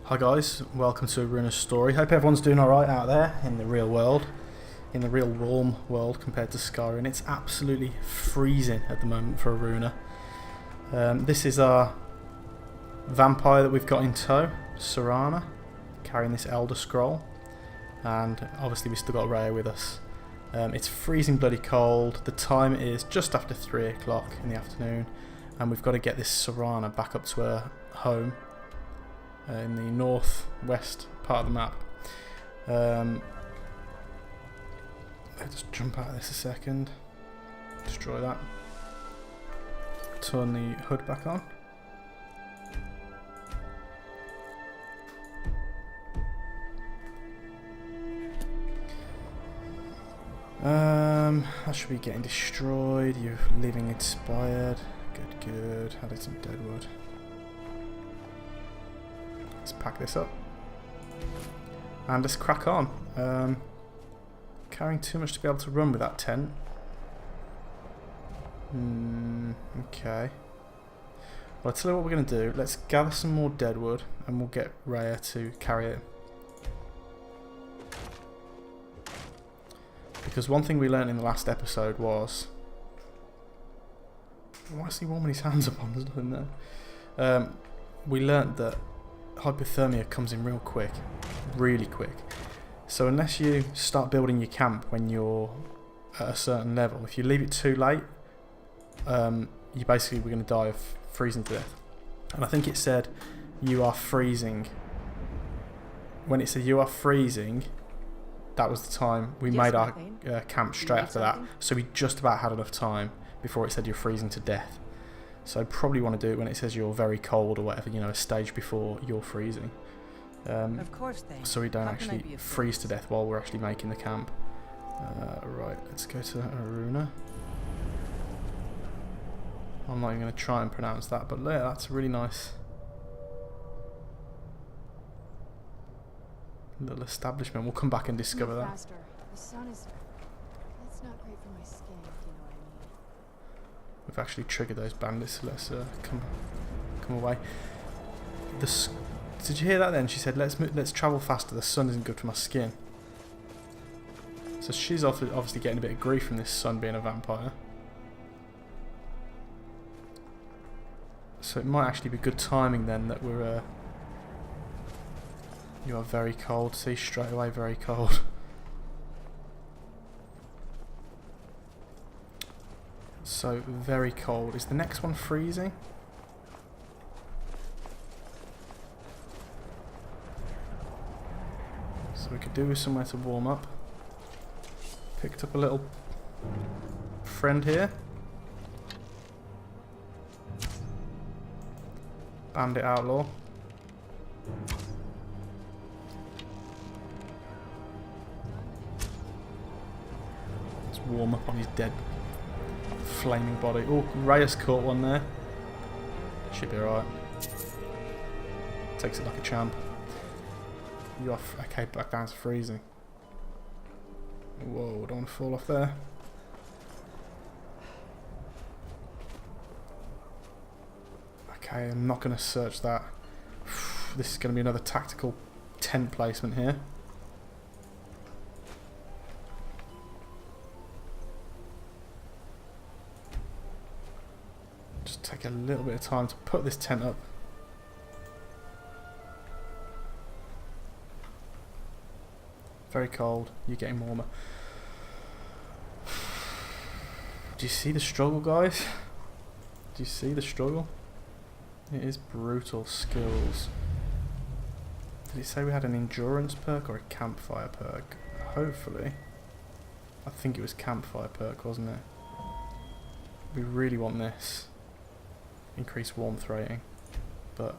Hi guys, welcome to Aruna's story. Hope everyone's doing alright out there in the real world. In the real warm world compared to Skyrim. It's absolutely freezing at the moment for Aruna. This is our vampire that we've got in tow, Serana, carrying this Elder Scroll. And obviously we've still got Reyya with us. It's freezing bloody cold. The time is just after 3 o'clock in the afternoon. And we've got to get this Serana back up to her home. In the northwest part of the map. Let's just jump out of this a second. Destroy that. Turn the hood back on. That should be getting destroyed. You're leaving inspired. Good. Added some dead wood. Let's pack this up and let's crack on. Carrying too much to be able to run with that tent. Okay. Well, I'll tell you what we're going to do. Let's gather some more dead wood and we'll get Reyya to carry it. Because one thing we learned in the last episode was... Why is he warming his hands up on? There's nothing there. We learnt that hypothermia comes in really quick. So unless you start building your camp when you're at a certain level, if you leave it too late, you basically were going to die of freezing to death. And I think it said you are freezing. When it said you are freezing, that was the time we made our camp straight after that. So we just about had enough time before it said you're freezing to death. So I probably want to do it when it says you're very cold or whatever, you know, a stage before you're freezing. Of course, so we don't actually freeze to death while we're actually making the camp. Right, let's go to Aruna. I'm not even going to try and pronounce that, but yeah, that's a really nice little establishment. We'll come back and discover that. Faster. The sun is... That's not great for my skin, if you know what I mean. We've actually triggered those bandits, so let's come away. Did you hear that then? She said, let's travel faster, the sun isn't good for my skin. So she's obviously getting a bit of grief from this sun being a vampire. So it might actually be good timing then that we're... You are very cold, see, straight away very cold. So, very cold. Is the next one freezing? So we could do with somewhere to warm up. Picked up a little friend here. Bandit outlaw. Let's warm up on his dead flaming body. Oh, Reyya's caught one there. Should be alright. Takes it like a champ. You off? Okay, back down to freezing. Whoa, don't want to fall off there. Okay, I'm not going to search that. This is going to be another tactical tent placement here. Just take a little bit of time to put this tent up. Very cold, you're getting warmer. Do you see the struggle, guys? Do you see the struggle? It is brutal. Skills. Did it say we had an endurance perk or a campfire perk? Hopefully. I think it was campfire perk, wasn't it? We really want this. Increase warmth rating. But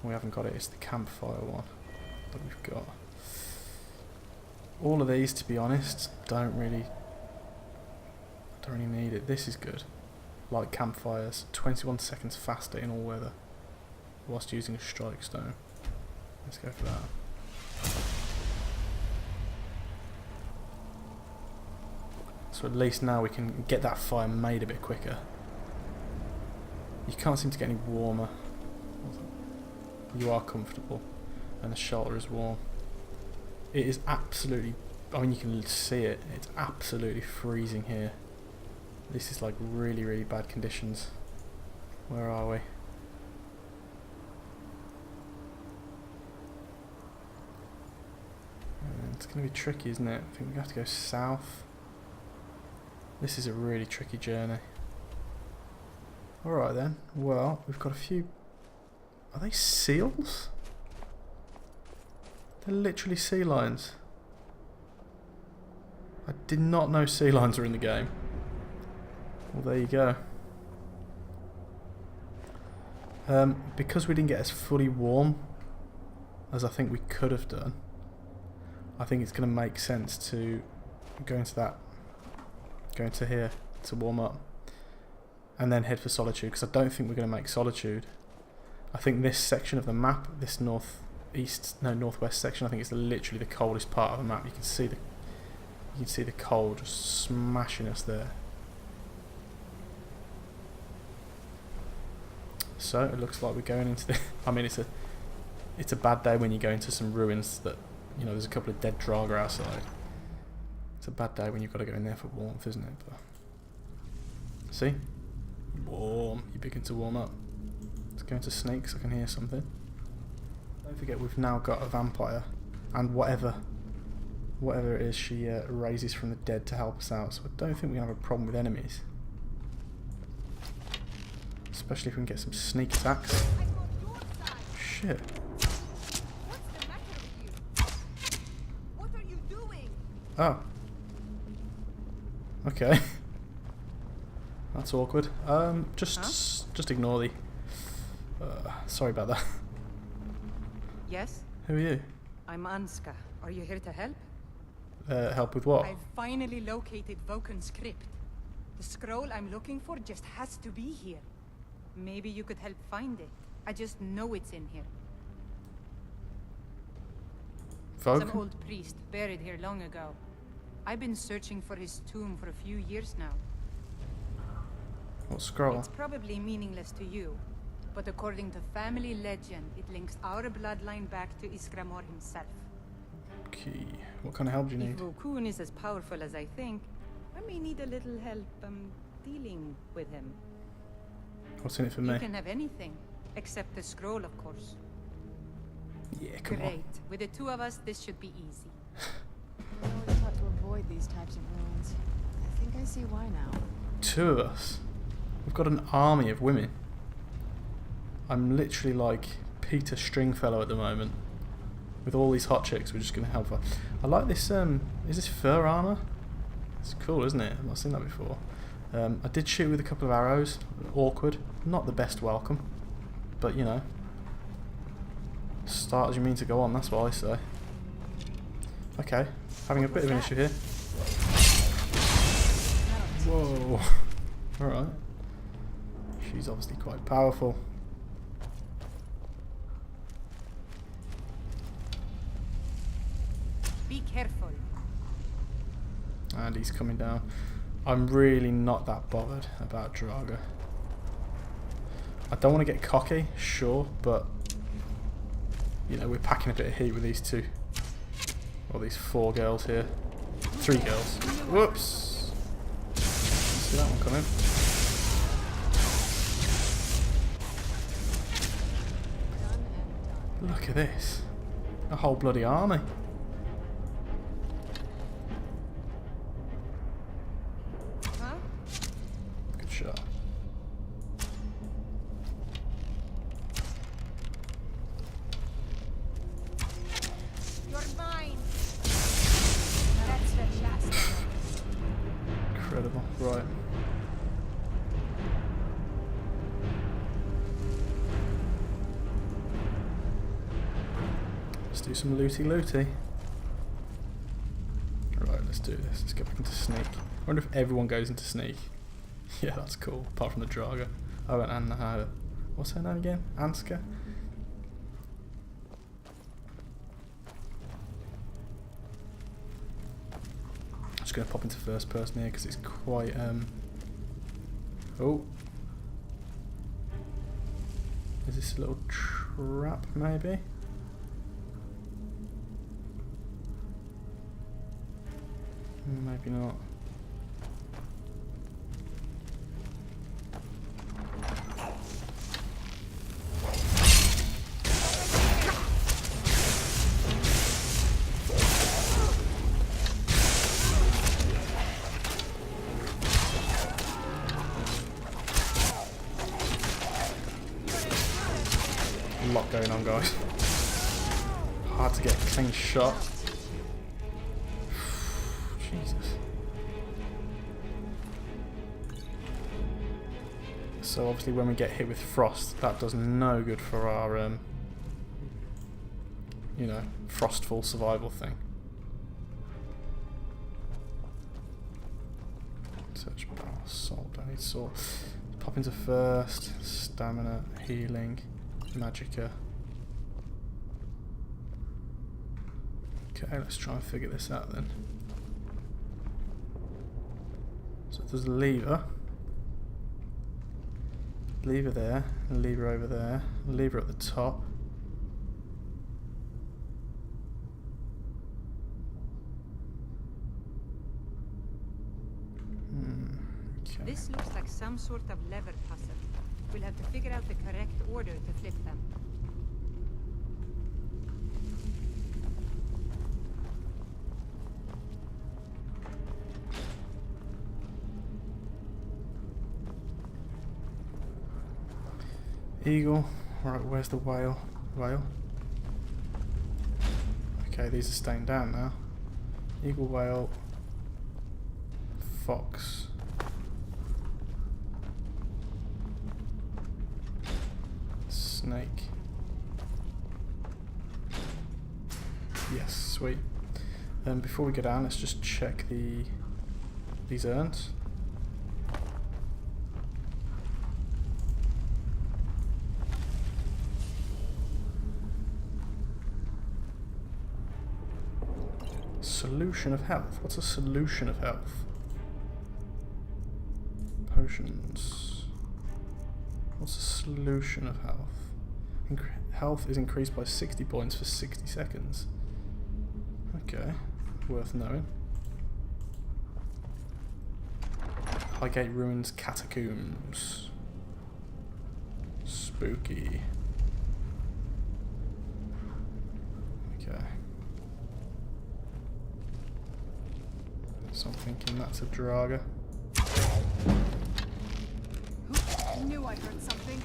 we haven't got it. It's the campfire one that we've got. All of these, to be honest, don't really need it. This is good. Like campfires, 21 seconds faster in all weather, whilst using a strike stone. Let's go for that. So at least now we can get that fire made a bit quicker. You can't seem to get any warmer. You are comfortable, and the shelter is warm. It is absolutely, I mean you can see it, it's absolutely freezing here. This is like really, really bad conditions. Where are we? It's going to be tricky, isn't it? I think we have to go south. This is a really tricky journey. Alright then, well, we've got a few... Are they seals? They're literally sea lions. I did not know sea lions were in the game. Well, there you go. Because we didn't get as fully warm as I think we could have done, I think it's going to make sense to go into here to warm up and then head for Solitude, because I don't think we're going to make Solitude. I think this section of the map, this northwest section, I think it's literally the coldest part of the map. You can see the cold just smashing us there. So it looks like we're going into the I mean it's a bad day when you go into some ruins that, you know, there's a couple of dead Draga outside. It's a bad day when you've got to go in there for warmth, isn't it? But see? Warm. You begin to warm up. Let's go into Sneaks. I can hear something. Don't forget we've now got a vampire and whatever it is she raises from the dead to help us out. So I don't think we have a problem with enemies. Especially if we can get some sneak attacks. Shit. Oh. Okay. That's awkward. Just ignore the... sorry about that. Yes? Who are you? I'm Anska. Are you here to help? Help with what? I've finally located Voken's crypt. The scroll I'm looking for just has to be here. Maybe you could help find it. I just know it's in here. Voken? Some old priest buried here long ago. I've been searching for his tomb for a few years now. What scroll? It's probably meaningless to you, but according to family legend, it links our bloodline back to Iskramor himself. Okay. What kind of help do you need? If Vokun is as powerful as I think, I may need a little help dealing with him. What's in it for me? You can have anything, except the scroll, of course. Yeah, come Great. on. With the two of us, this should be easy. I always taught to avoid these types of ruins. I think I see why now. Two of us. We've got an army of women. I'm literally like Peter Stringfellow at the moment. With all these hot chicks, we're just going to help her. I like this, is this fur armor? It's cool, isn't it? I've not seen that before. I did shoot with a couple of arrows. Awkward. Not the best welcome. But, you know. Start as you mean to go on, that's what I say. Okay. Having a bit of an issue here. Whoa. Alright. She's obviously quite powerful. Be careful. And he's coming down. I'm really not that bothered about Draga. I don't want to get cocky, sure, but you know, we're packing a bit of heat with these two. Or these 4 girls here. 3 girls. Whoops! See that one coming. Look at this. A whole bloody army. Huh? Good shot. You're mine. That's the last one. Incredible. Right. Let's do some looty-looty. Right, let's do this. Let's get back into sneak. I wonder if everyone goes into sneak. Yeah, that's cool. Apart from the Draga. Oh, and what's her name again? Anska? Just going to pop into first person here because it's quite... Oh. Is this a little... crap, maybe? Maybe not. A lot going on, guys. Hard to get a clean shot. Jesus. So obviously when we get hit with frost, that does no good for our, you know, frostfall survival thing. Search bar, salt, I need salt. Pop into first, stamina, healing, magicka. Okay, let's try and figure this out then. So there's a lever. Lever there, lever over there, lever at the top. Okay. This looks like some sort of lever puzzle. We'll have to figure out the correct order to flip them. Eagle. Right, where's the whale? Whale. Okay, these are staying down now. Eagle, whale, fox. Snake. Yes, sweet. Before we go down, let's just check these urns. Solution of health. What's a solution of health? Potions. What's a solution of health? Health is increased by 60 points for 60 seconds. Okay, worth knowing. Highgate Ruins Catacombs. Spooky. Okay. So I'm thinking that's a Draga. I knew I heard something.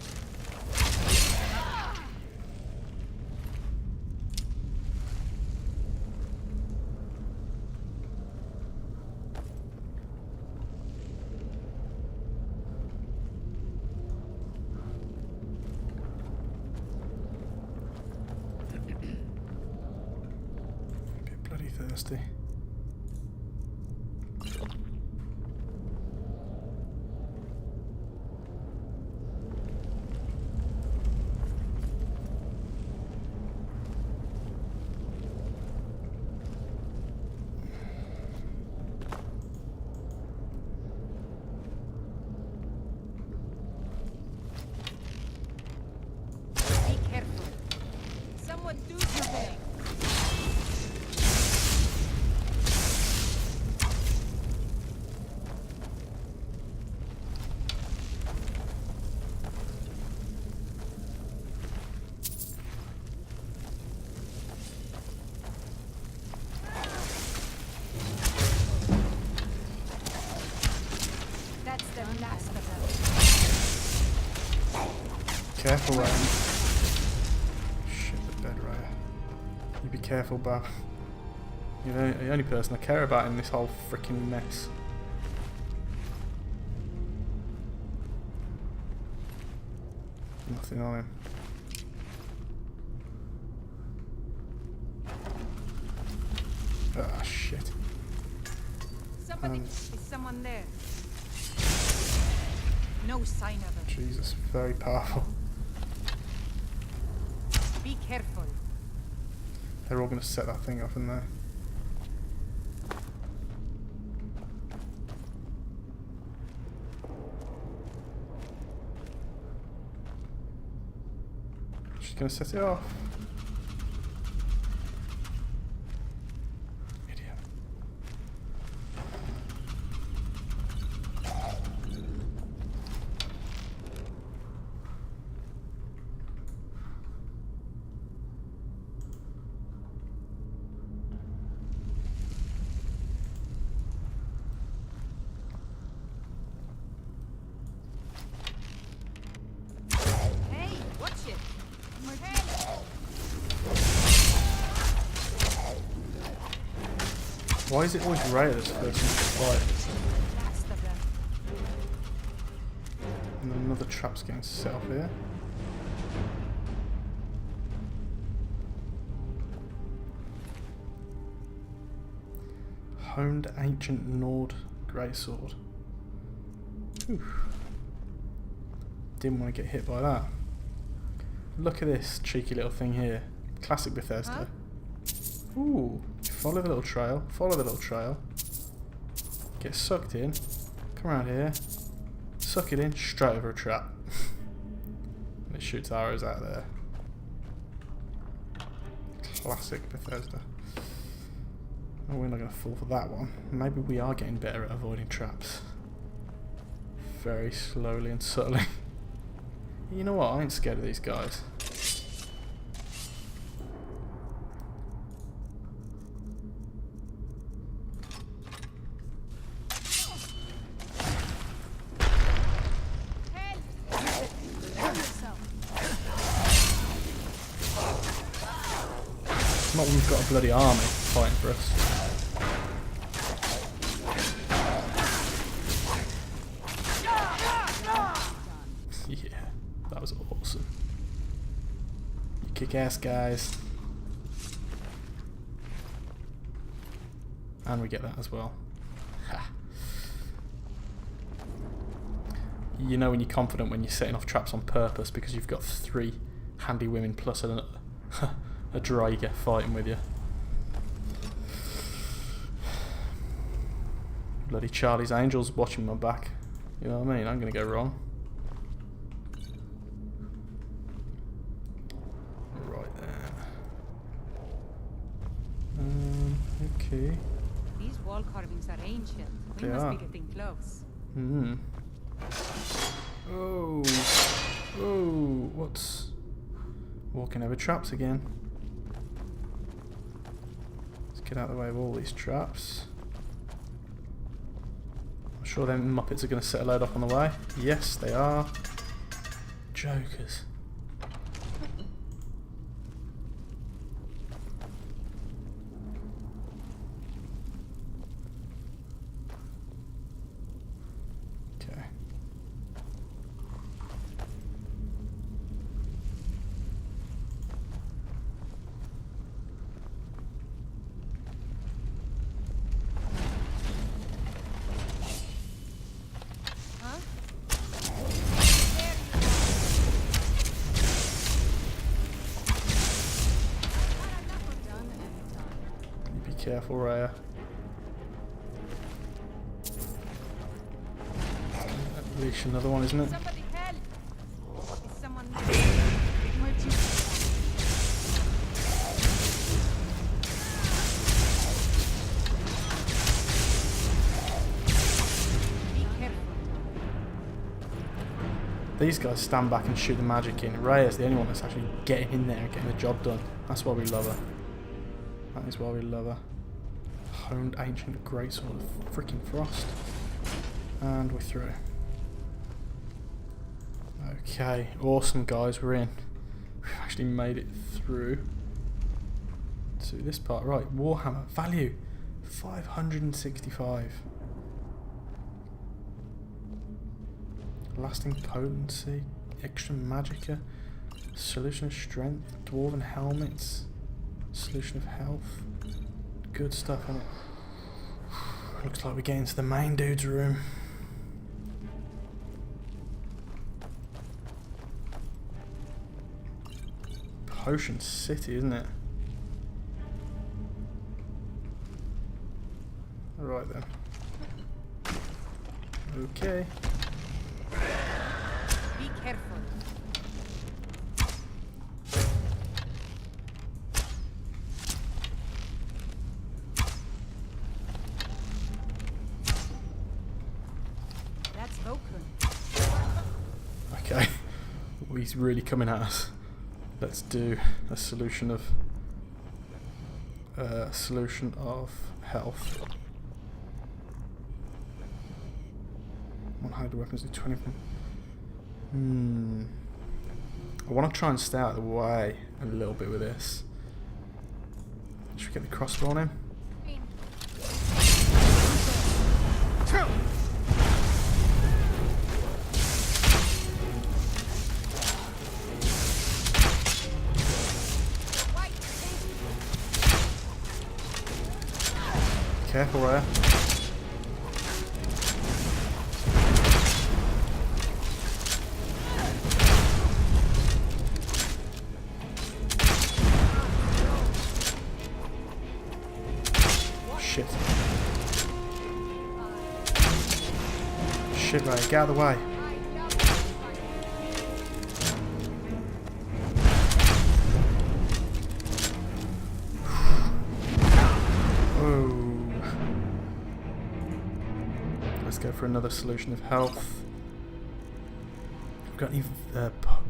A bit bloody thirsty. Be careful. Someone do something. That's the last of them. Careful, shit, the bed right. You be careful, Bab. You're the only person I care about in this whole freaking mess. Nothing on him. Ah, shit. Somebody. Is someone there? No sign of him. Jesus, very powerful. Be careful. They're all going to set that thing up in there. She's gonna set it off. Idiot. Hey, watch it. Hey. Why is it always Reyya that's first in the fight? Last of them. And then another trap's getting set off here. Honed ancient Nord greatsword. Oof. Didn't want to get hit by that. Look at this cheeky little thing here. Classic Bethesda. Ooh. Follow the little trail. Follow the little trail. Get sucked in. Come around here. Suck it in. Straight over a trap. And it shoots arrows out there. Classic Bethesda. Oh, we're not going to fall for that one. Maybe we are getting better at avoiding traps. Very slowly and subtly. You know what? I ain't scared of these guys. Not when we've got a bloody army fighting for us. Yeah, that was awesome. You kick ass, guys. And we get that as well. Ha. You know when you're confident when you're setting off traps on purpose because you've got 3 handy women plus a Draeger fighting with you. Bloody Charlie's Angels watching my back. You know what I mean? I'm gonna go wrong. Right there. Okay. These wall carvings are ancient. We They must are. be getting close. Hmm. Oh. Oh. What's... Walking over traps again. Let's get out of the way of all these traps. I'm sure them Muppets are going to set a load up on the way. Yes, they are. Jokers. Okay. Huh? Done and done. You be careful, Reyya. Unleash another one, isn't it? Somebody help! Is someone there? Be careful. These guys stand back and shoot the magic in. Reyya's the only one that's actually getting in there and getting the job done. That's why we love her. That is why we love her. Honed ancient greatsword of freaking frost. And we're through. Okay, awesome guys, we're in. We've actually made it through to this part. Right, Warhammer, value 565. Lasting potency, extra magicka, solution of strength, dwarven helmets, solution of health. Good stuff, innit? Looks like we're getting to the main dude's room. Potion City, isn't it? Alright then. Okay. Be careful. he's really coming at us. Let's do a solution of health. One hide weapons do 20. I want to try and stay out of the way a little bit with this. Should we get the crossbow on him? Careful, Reyya. Shit. Shit, Reyya, get out of the way. Go for another solution of health. We've got any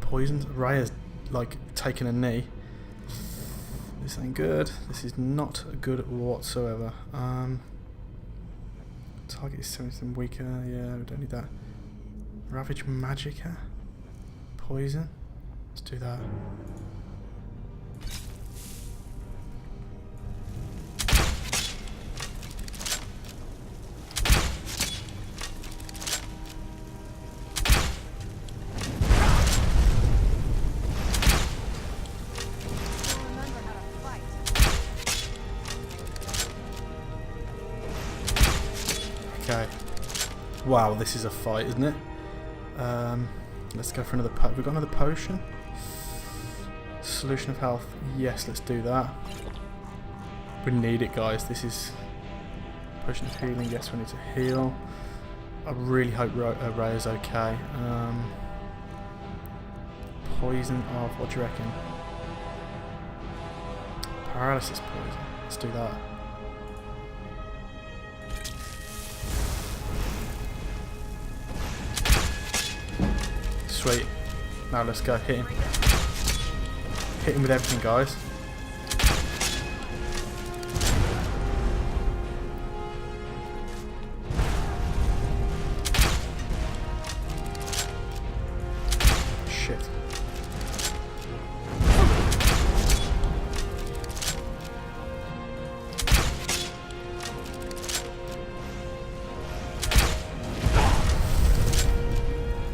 poisons? Reyya's like taking a knee. This ain't good. This is not good whatsoever. Target is 70% weaker. Yeah, we don't need that. Ravage Magicka. Poison. Let's do that. Okay. Wow, this is a fight, isn't it? Let's go for another potion. We've got another potion. Solution of health. Yes, let's do that. We need it, guys. This is potion of healing. Yes, we need to heal. I really hope Reyya's okay. Poison of, what do you reckon? Paralysis poison. Let's do that. Sweet. Now let's go hit him. Hit him with everything, guys. Shit.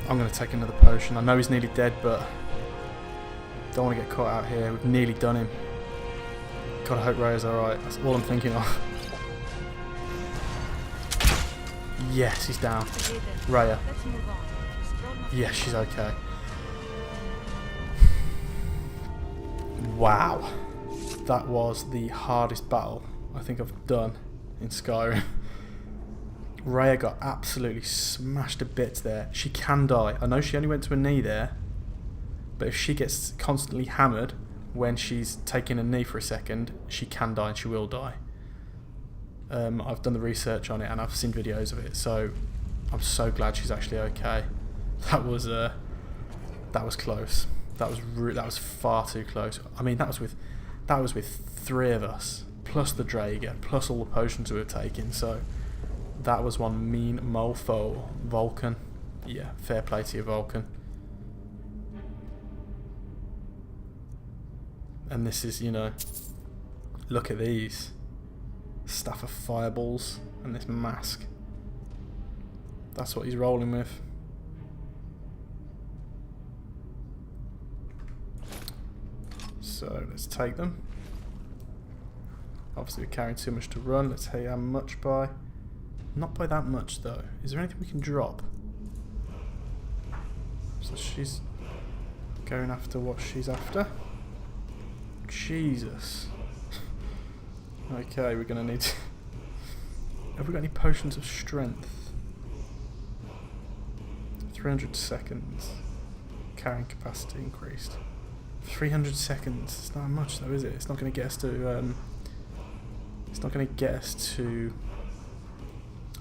I'm going to take another potion. I know he's nearly dead, but don't want to get caught out here. We've nearly done him. Gotta hope Reyya's alright. That's all I'm thinking of. Yes, he's down. Reyya. Yes, she's okay. Wow. That was the hardest battle I think I've done in Skyrim. Reyya got absolutely smashed to bits there. She can die. I know she only went to a knee there, but if she gets constantly hammered when she's taking a knee for a second, she can die and she will die. I've done the research on it and I've seen videos of it, so I'm so glad she's actually okay. That was close. That was far too close. I mean, that was with 3 of us, plus the Draeger, plus all the potions we were taking. So that was one mean mofo. Vulcan. Yeah, fair play to you, Vulcan. And this is, you know, look at these. Staff of fireballs and this mask. That's what he's rolling with. So let's take them. Obviously we're carrying too much to run. Let's see how much by. Not by that much though. Is there anything we can drop? So she's going after what she's after. Jesus. Okay, we're gonna need to... Have we got any potions of strength? 300 seconds. Carrying capacity increased. 300 seconds. It's not much though, is it? It's not gonna get us to it's not gonna get us to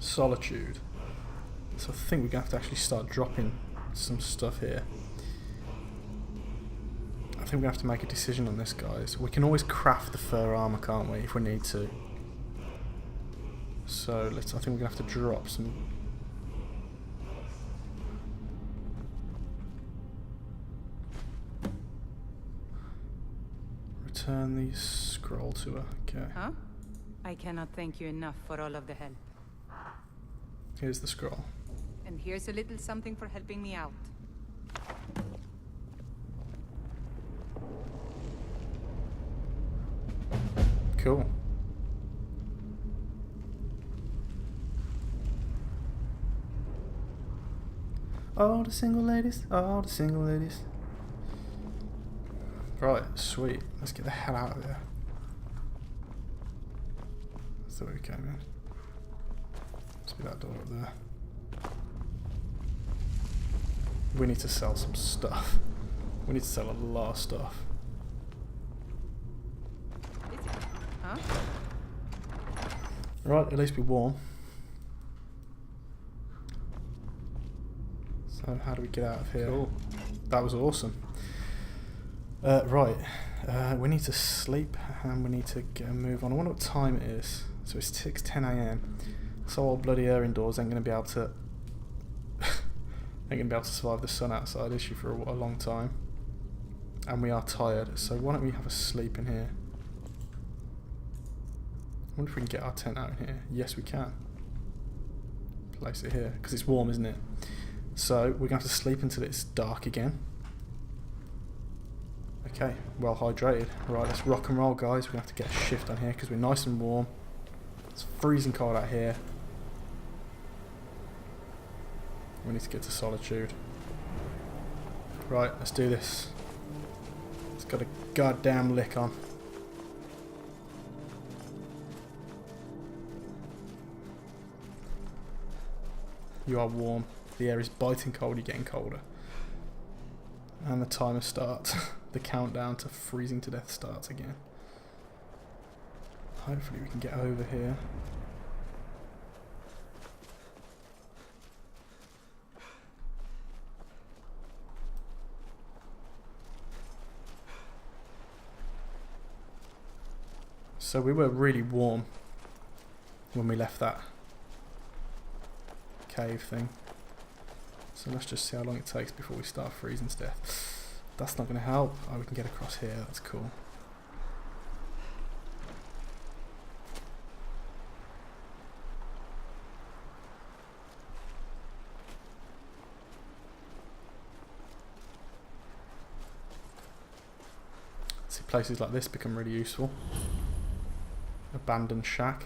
Solitude. So I think we're gonna have to actually start dropping some stuff here. think we're going to have to make a decision on this, guys. We can always craft the fur armour, can't we, if we need to. So, I think we're going to have to drop some... Return the scroll to her. Okay. Huh? I cannot thank you enough for all of the help. Here's the scroll. And here's a little something for helping me out. Cool. All the single ladies, all the single ladies. Right, sweet. Let's get the hell out of there. That's the way we came in. Must be that door up there. We need to sell some stuff. We need to sell a lot of stuff. Huh? Right, at least we're warm. So how do we get out of here? Cool. That was awesome. Right, we need to sleep and we need to get a move on. I wonder what time it is. So it's 6:10 AM. So old bloody air indoors ain't gonna be able to survive the sun outside, is she, for a long time? And we are tired, so why don't we have a sleep in here? I wonder if we can get our tent out in here. Yes, we can. Place it here, because it's warm, isn't it? So, we're going to have to sleep until it's dark again. Okay, well hydrated. Right, let's rock and roll, guys. We're going to have to get a shift on here, because we're nice and warm. It's freezing cold out here. We need to get to solitude. Right, let's do this. It's got a goddamn lick on. You are warm. The air is biting cold, you're getting colder. And the timer starts. The countdown to freezing to death starts again. Hopefully we can get over here. So we were really warm when we left that cave thing. So let's just see how long it takes before we start freezing to death. That's not going to help. Oh, we can get across here. That's cool. See, places like this become really useful. Abandoned shack.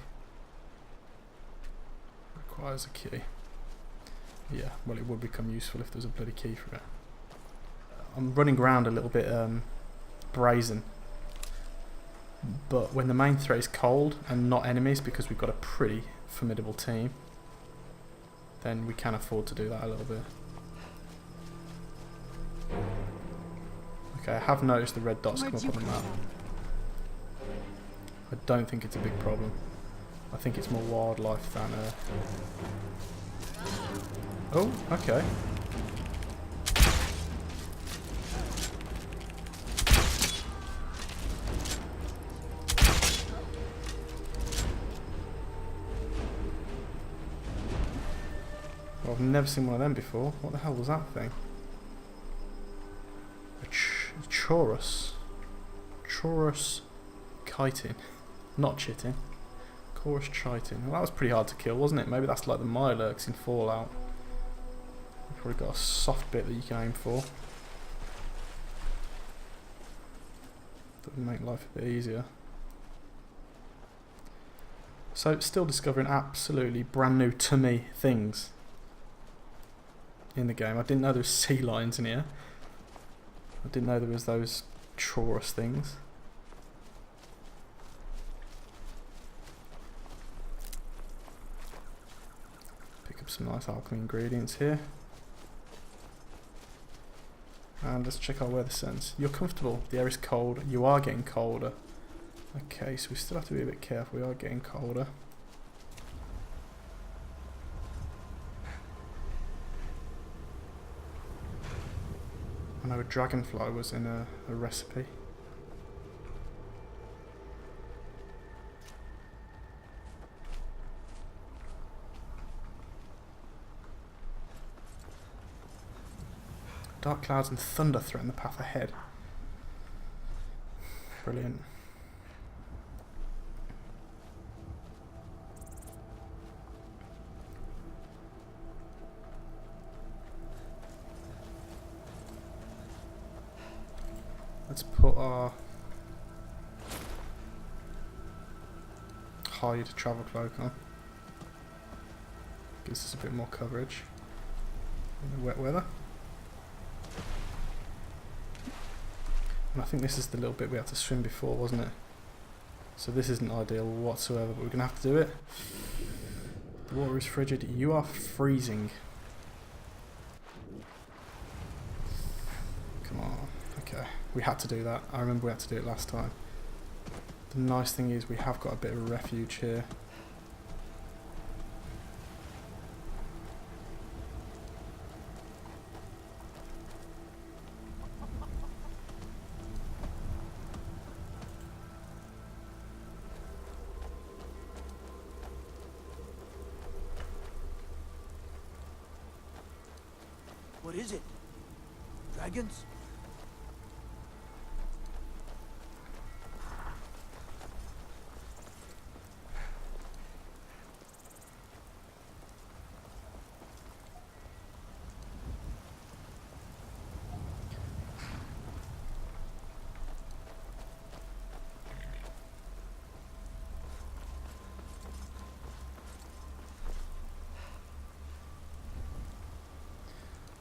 Requires a key. Yeah, well, it would become useful if there was a bloody key for it. I'm running around a little bit brazen. But when the main threat is cold and not enemies, because we've got a pretty formidable team, then we can afford to do that a little bit. Okay, I have noticed the red dots come up on the map. I don't think it's a big problem. I think it's more wildlife than... Oh, okay. Well, I've never seen one of them before. What the hell was that thing? A treacherous. Treacherous chitin. Not chitin. Chorus chitin. Well, that was pretty hard to kill, wasn't it? Maybe that's like the Mirelurks in Fallout. You've probably got a soft bit that you can aim for. That would make life a bit easier. So, still discovering absolutely brand new to me things in the game. I didn't know there was sea lions in here. I didn't know there was those treacherous things. Pick up some nice alchemy ingredients here. And let's check our weather sense. You're comfortable. The air is cold. You are getting colder. Okay, so we still have to be a bit careful. We are getting colder. I know a dragonfly was in a recipe. Dark clouds and thunder threaten the path ahead. Brilliant. Let's put our hide travel cloak on. Gives us a bit more coverage in the wet weather. And I think this is the little bit we had to swim before, wasn't it? So this isn't ideal whatsoever, but we're going to have to do it. The water is frigid. You are freezing. Come on. Okay. We had to do that. I remember we had to do it last time. The nice thing is we have got a bit of a refuge here. What is it? Dragons?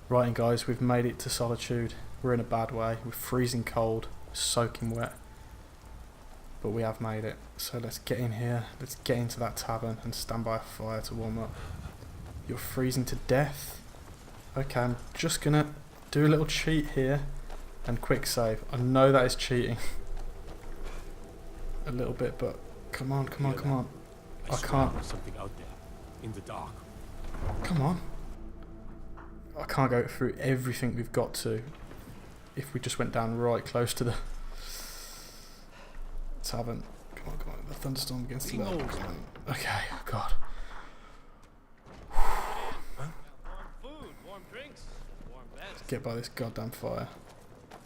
Right, and guys, we've made it to Solitude. We're in a bad way. We're freezing cold, soaking wet, but we have made it. So let's get in here. Let's get into that tavern and stand by a fire to warm up. You're freezing to death. Okay, I'm just gonna do a little cheat here and quick save. I know that is cheating a little bit, but come on, come on, come on. I can't. There's something out there in the dark. Come on. I can't go through everything we've got to if we just went down right close to the tavern. Come on, come on. The thunderstorm against the left. Okay, oh God. Warm food, warm drinks, warm beds. Let's get by this goddamn fire.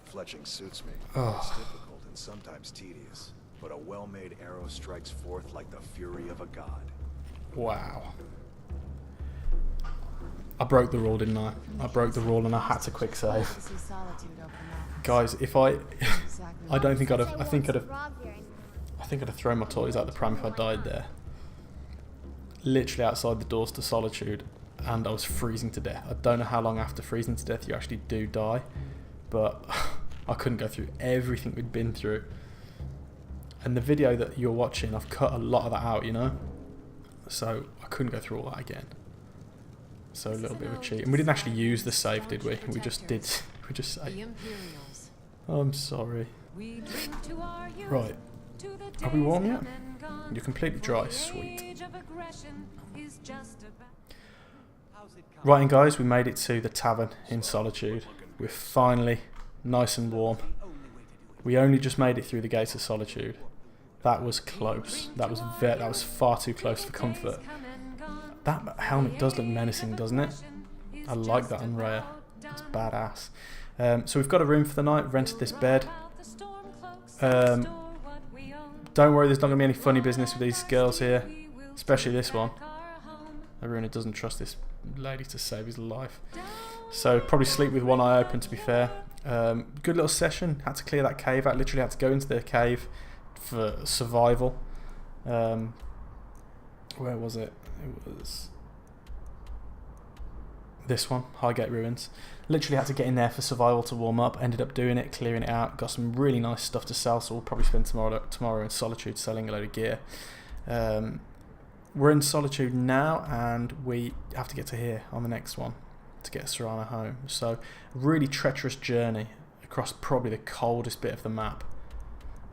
Fletching suits me. Oh. It's difficult and sometimes tedious, but a well-made arrow strikes forth like the fury of a god. Wow. I broke the rule, didn't I? I broke the rule and I had to quick save. Guys, if I don't think I'd have, I think I'd have thrown my toys out the pram if I died there. Literally outside the doors to Solitude, and I was freezing to death. I don't know how long after freezing to death you actually do die, but I couldn't go through everything we'd been through. And the video that you're watching, I've cut a lot of that out, you know? So I couldn't go through all that again. So a little bit of a cheat. And we didn't actually use the save, did we? We just did. We just saved. Oh, I'm sorry. Right. Are we warm yet? You're completely dry. Sweet. Right, and guys, we made it to the tavern in Solitude. We're finally nice and warm. We only just made it through the gates of Solitude. That was close. That was far too close for comfort. That helmet does look menacing, doesn't it? I like that on Reyya. It's badass. So we've got a room for the night. Rented this bed. Don't worry, there's not going to be any funny business with these girls here. Especially this one. Aruna doesn't trust this lady to save his life. So probably sleep with one eye open, to be fair. Good little session. Had to clear that cave out. Literally had to go into the cave for survival. Where was it? It was this one, Highgate Ruins. Literally had to get in there for survival to warm up. Ended up doing it, clearing it out. Got some really nice stuff to sell, so we'll probably spend tomorrow in Solitude selling a load of gear. We're in Solitude now, and we have to get to here on the next one to get Serana home. So really treacherous journey across probably the coldest bit of the map.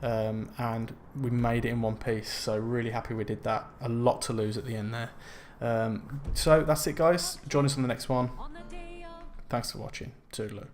And we made it in one piece, so really happy we did that. A lot to lose at the end there. So that's it, guys. Join us on the next one. Thanks for watching. Toodaloo.